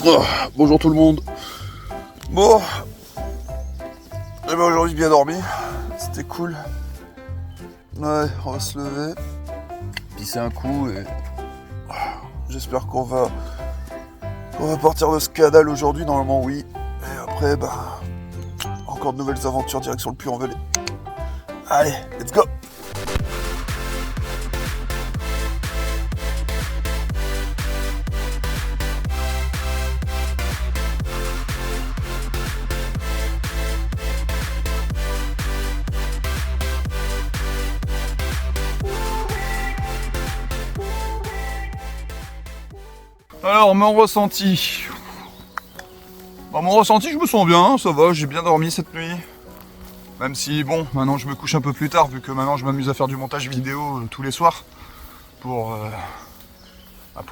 Oh, bonjour tout le monde. Bon, et ben aujourd'hui bien dormi, c'était cool. Ouais, on va se lever, pisser un coup et j'espère qu'on va partir de ce canal aujourd'hui, normalement oui. Et après, bah, encore de nouvelles aventures direction le Puy-en-Velay. Allez, let's go. Alors, mon ressenti. Bah, mon ressenti, je me sens bien, ça va, j'ai bien dormi cette nuit. Même si, bon, maintenant je me couche un peu plus tard, vu que maintenant je m'amuse à faire du montage vidéo tous les soirs. Pour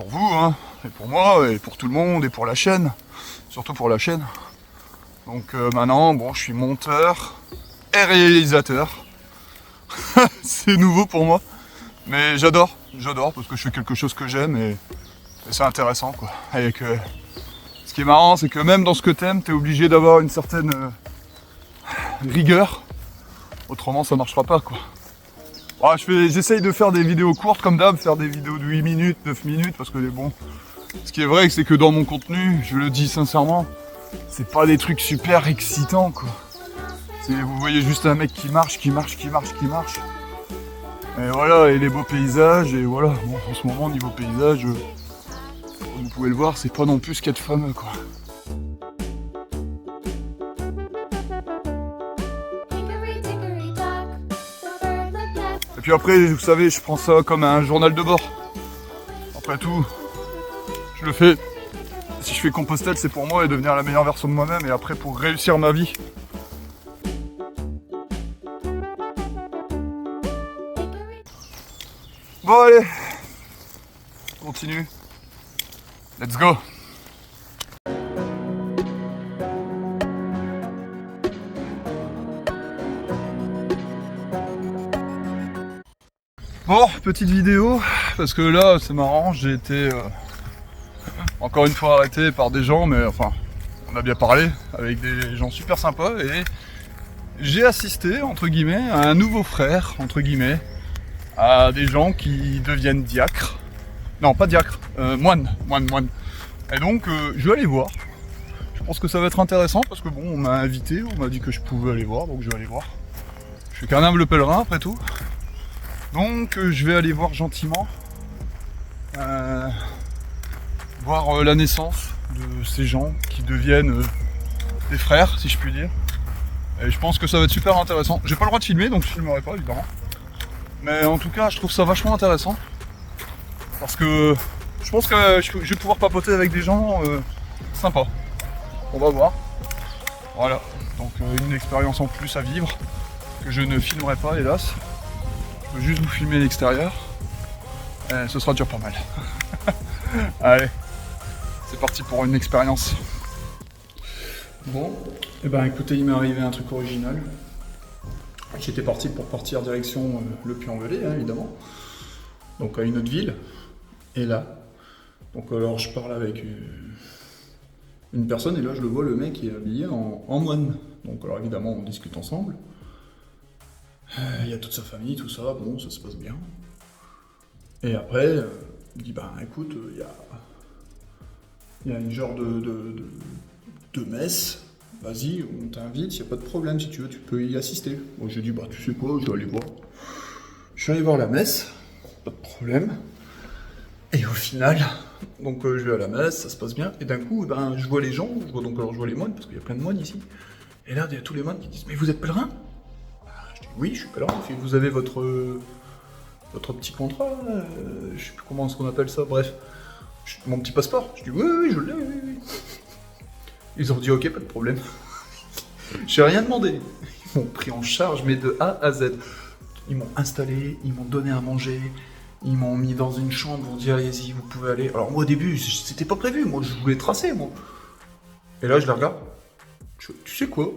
vous, hein, et pour moi, et pour tout le monde, et pour la chaîne. Surtout pour la chaîne. Donc maintenant, bon, je suis monteur et réalisateur. C'est nouveau pour moi. Mais j'adore, parce que je fais quelque chose que j'aime et c'est intéressant, quoi. Avec, ce qui est marrant, c'est que même dans ce que t'aimes, t'es obligé d'avoir une certaine rigueur. Autrement, ça marchera pas, quoi. Ah, j'essaye de faire des vidéos courtes comme d'hab, faire des vidéos de 8 minutes, 9 minutes, parce que bon, ce qui est vrai, c'est que dans mon contenu, je le dis sincèrement, c'est pas des trucs super excitants, quoi. Vous voyez juste un mec qui marche. Et voilà, et les beaux paysages, et voilà. Bon, en ce moment, niveau paysage, comme vous pouvez le voir, c'est pas non plus ce qu'il y a de fameux, quoi. Et puis après, vous savez, je prends ça comme un journal de bord. Après tout, je le fais. Si je fais Compostelle, c'est pour moi et devenir la meilleure version de moi-même, et après pour réussir ma vie. Bon allez, continue. Let's go. Bon, petite vidéo, parce que là c'est marrant, j'ai été encore une fois arrêté par des gens, mais enfin, on a bien parlé, avec des gens super sympas, et j'ai assisté, entre guillemets, à un nouveau frère, entre guillemets, à des gens qui deviennent diacres. Non, pas diacres, moines. Et donc, je vais aller voir. Je pense que ça va être intéressant, parce que bon, on m'a invité, on m'a dit que je pouvais aller voir, donc je vais aller voir. Je suis qu'un humble pèlerin, après tout. Donc, je vais aller voir gentiment, voir la naissance de ces gens qui deviennent des frères, si je puis dire. Et je pense que ça va être super intéressant. J'ai pas le droit de filmer, donc je filmerai pas, évidemment. Mais en tout cas, je trouve ça vachement intéressant. Parce que je pense que je vais pouvoir papoter avec des gens sympas. On va voir. Voilà. Donc une expérience en plus à vivre, que je ne filmerai pas, hélas. Je peux juste vous filmer l'extérieur. Ce sera déjà pas mal. Allez, c'est parti pour une expérience. Bon, et ben écoutez, il m'est arrivé un truc original. J'étais parti pour partir direction le Puy-en-Velay, hein, évidemment. Donc à une autre ville. Et là, donc alors je parle avec une personne et là je le vois, le mec qui est habillé en moine. Donc alors évidemment on discute ensemble. Il y a toute sa famille, tout ça, bon ça se passe bien. Et après, il dit bah écoute, il y a une genre de messe. Vas-y, on t'invite, il n'y a pas de problème, si tu veux, tu peux y assister. Moi j'ai dit, bah tu sais quoi, je vais aller voir. Je suis allé voir la messe, pas de problème. Et au final, donc je vais à la messe, ça se passe bien, et d'un coup, ben, je vois les gens, je vois les moines, parce qu'il y a plein de moines ici. Et là, il y a tous les moines qui disent, mais vous êtes pèlerin? Je dis, oui, je suis pèlerin, et vous avez votre petit contrat, je sais plus comment est-ce qu'on appelle ça, bref. Mon petit passeport. Je dis, oui, je l'ai, oui. Ils ont dit ok, pas de problème. J'ai rien demandé. Ils m'ont pris en charge, mais de A à Z. Ils m'ont installé, ils m'ont donné à manger, ils m'ont mis dans une chambre, ils m'ont dit allez-y, vous pouvez aller. Alors moi au début, c'était pas prévu, moi je voulais tracer, moi. Et là je les regarde. Tu sais quoi?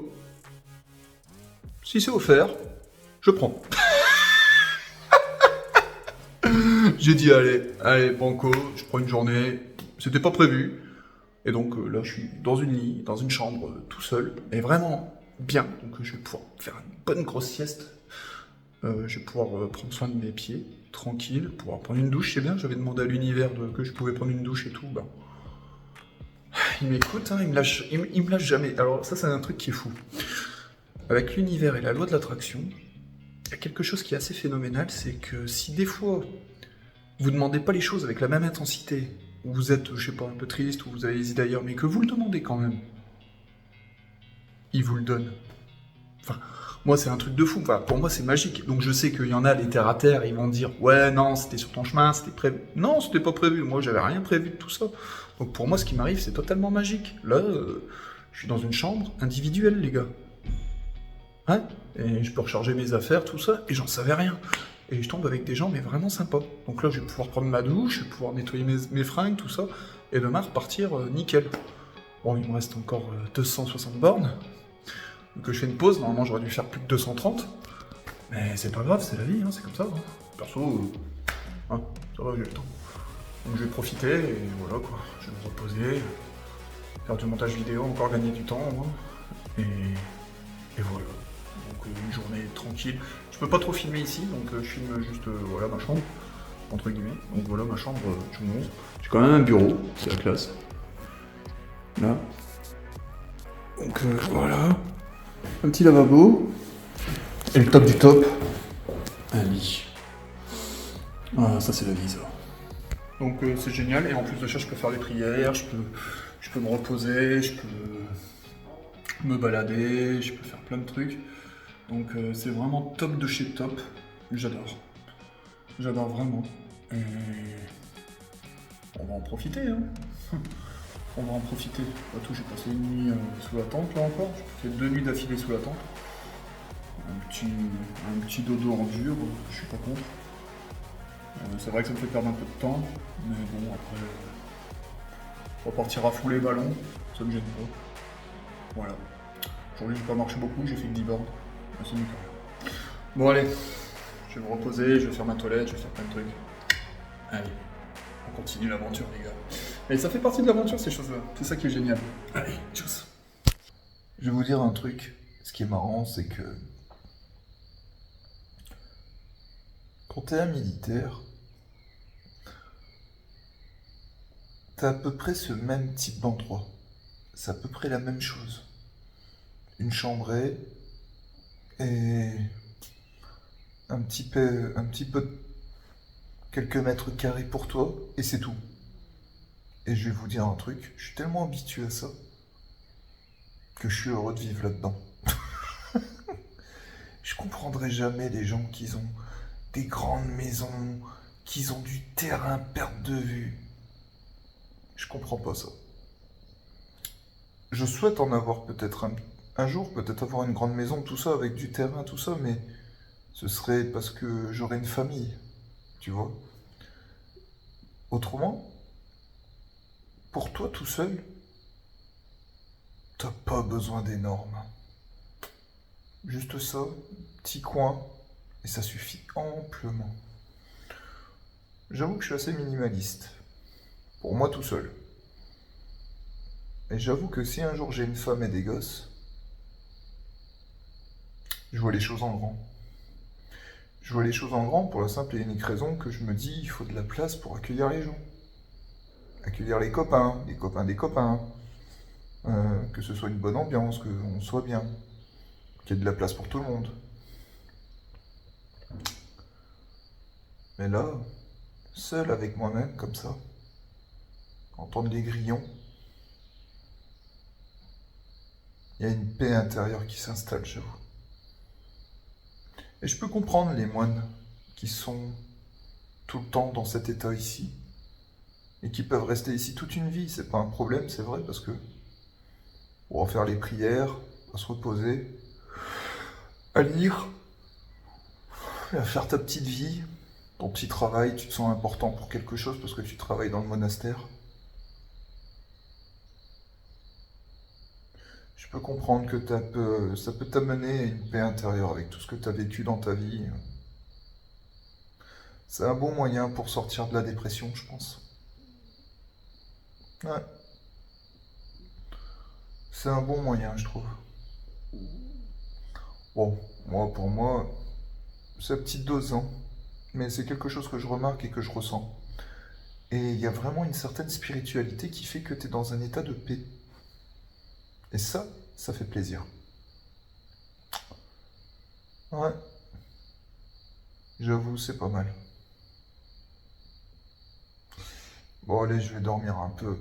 Si c'est offert, je prends. J'ai dit allez, banco, je prends une journée. C'était pas prévu. Et donc là, je suis dans une chambre, tout seul, et vraiment bien. Donc je vais pouvoir faire une bonne grosse sieste. Je vais pouvoir prendre soin de mes pieds, tranquille, pouvoir prendre une douche. C'est bien, j'avais demandé à l'univers que je pouvais prendre une douche et tout. Ben, il m'écoute, hein, il me lâche jamais. Alors ça, c'est un truc qui est fou. Avec l'univers et la loi de l'attraction, il y a quelque chose qui est assez phénoménal, c'est que si des fois vous demandez pas les choses avec la même intensité, ou vous êtes, je sais pas, un peu triste, ou vous avez les idées ailleurs, mais que vous le demandez quand même, il vous le donne. Enfin, moi, c'est un truc de fou. Enfin, pour moi, c'est magique. Donc, je sais qu'il y en a, les terre à terre, ils vont dire ouais, non, c'était sur ton chemin, c'était prévu. Non, c'était pas prévu. Moi, j'avais rien prévu de tout ça. Donc, pour moi, ce qui m'arrive, c'est totalement magique. Là, je suis dans une chambre individuelle, les gars. Hein? Et je peux recharger mes affaires, tout ça, et j'en savais rien. Et je tombe avec des gens, mais vraiment sympas. Donc là, je vais pouvoir prendre ma douche, je vais pouvoir nettoyer mes fringues, tout ça, et demain repartir nickel. Bon, il me reste encore 260 bornes. Donc je fais une pause, normalement j'aurais dû faire plus de 230. Mais c'est pas grave, c'est la vie, hein, c'est comme ça. Hein. Perso, hein, ça va, j'ai le temps. Donc je vais profiter, et voilà quoi. Je vais me reposer, faire du montage vidéo, encore gagner du temps, moi. Et voilà. Donc une journée tranquille. Je peux pas trop filmer ici, donc je filme juste voilà, ma chambre, entre guillemets. Donc voilà ma chambre, je vous montre. J'ai quand même un bureau, c'est la classe. Là. Donc voilà. Un petit lavabo. Et le top du top, un lit. Ah, ça c'est la vie ça. Donc c'est génial, et en plus de ça je peux faire des prières, je peux me reposer, je peux me balader, je peux faire plein de trucs. Donc c'est vraiment top de chez top, j'adore. J'adore vraiment. Et on va en profiter, hein. On va en profiter. Tout, j'ai passé une nuit sous la tente là encore, j'ai fait 2 nuits d'affilée sous la tente. Un petit dodo en dur, je suis pas contre. C'est vrai que ça me fait perdre un peu de temps, mais bon après on va partir à fond les ballons, ça me gêne pas. Voilà. Aujourd'hui j'ai pas marché beaucoup, j'ai fait que 10 bornes. C'est nickel. Bon allez, je vais me reposer, je vais faire ma toilette, je vais faire plein de trucs. Allez, on continue l'aventure les gars. Et ça fait partie de l'aventure ces choses-là, c'est ça qui est génial. Allez, tchuss. Je vais vous dire un truc, ce qui est marrant c'est que quand t'es un militaire, t'as à peu près ce même type d'endroit. C'est à peu près la même chose. Une chambrée et un petit peu, quelques mètres carrés pour toi, et c'est tout. Et je vais vous dire un truc, je suis tellement habitué à ça que je suis heureux de vivre là-dedans. Je comprendrai jamais les gens qui ont des grandes maisons, qui ont du terrain perte de vue. Je comprends pas ça. Je souhaite en avoir peut-être un jour, peut-être avoir une grande maison, tout ça, avec du terrain, tout ça, mais ce serait parce que j'aurais une famille, tu vois. Autrement, pour toi tout seul, t'as pas besoin d'énormes. Juste ça, petit coin, et ça suffit amplement. J'avoue que je suis assez minimaliste, pour moi tout seul. Et j'avoue que si un jour j'ai une femme et des gosses, je vois les choses en grand. Je vois les choses en grand pour la simple et unique raison que je me dis il faut de la place pour accueillir les gens. Accueillir les copains des copains. Que ce soit une bonne ambiance, qu'on soit bien. Qu'il y ait de la place pour tout le monde. Mais là, seul avec moi-même, comme ça, entendre les grillons, il y a une paix intérieure qui s'installe, j'avoue. Et je peux comprendre les moines qui sont tout le temps dans cet état ici, et qui peuvent rester ici toute une vie. C'est pas un problème, c'est vrai, parce que on va faire les prières, à se reposer, à lire, à faire ta petite vie, ton petit travail, tu te sens important pour quelque chose parce que tu travailles dans le monastère. Je peux comprendre que ça peut t'amener à une paix intérieure avec tout ce que tu as vécu dans ta vie. C'est un bon moyen pour sortir de la dépression, je pense. Ouais. C'est un bon moyen, je trouve. Bon, moi, pour moi, c'est à petite dose, hein. Mais c'est quelque chose que je remarque et que je ressens. Et il y a vraiment une certaine spiritualité qui fait que tu es dans un état de paix. Et ça fait plaisir. Ouais, j'avoue, c'est pas mal. Bon, allez, je vais dormir un peu.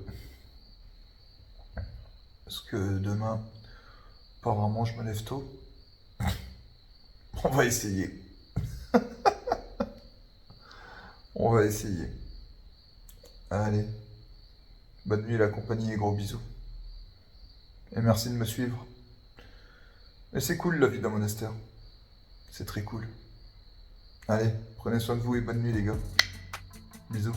Parce que demain, apparemment, je me lève tôt. On va essayer. On va essayer. Allez, bonne nuit la compagnie et gros bisous. Et merci de me suivre. Et c'est cool la vie d'un monastère. C'est très cool. Allez, prenez soin de vous et bonne nuit les gars. Bisous.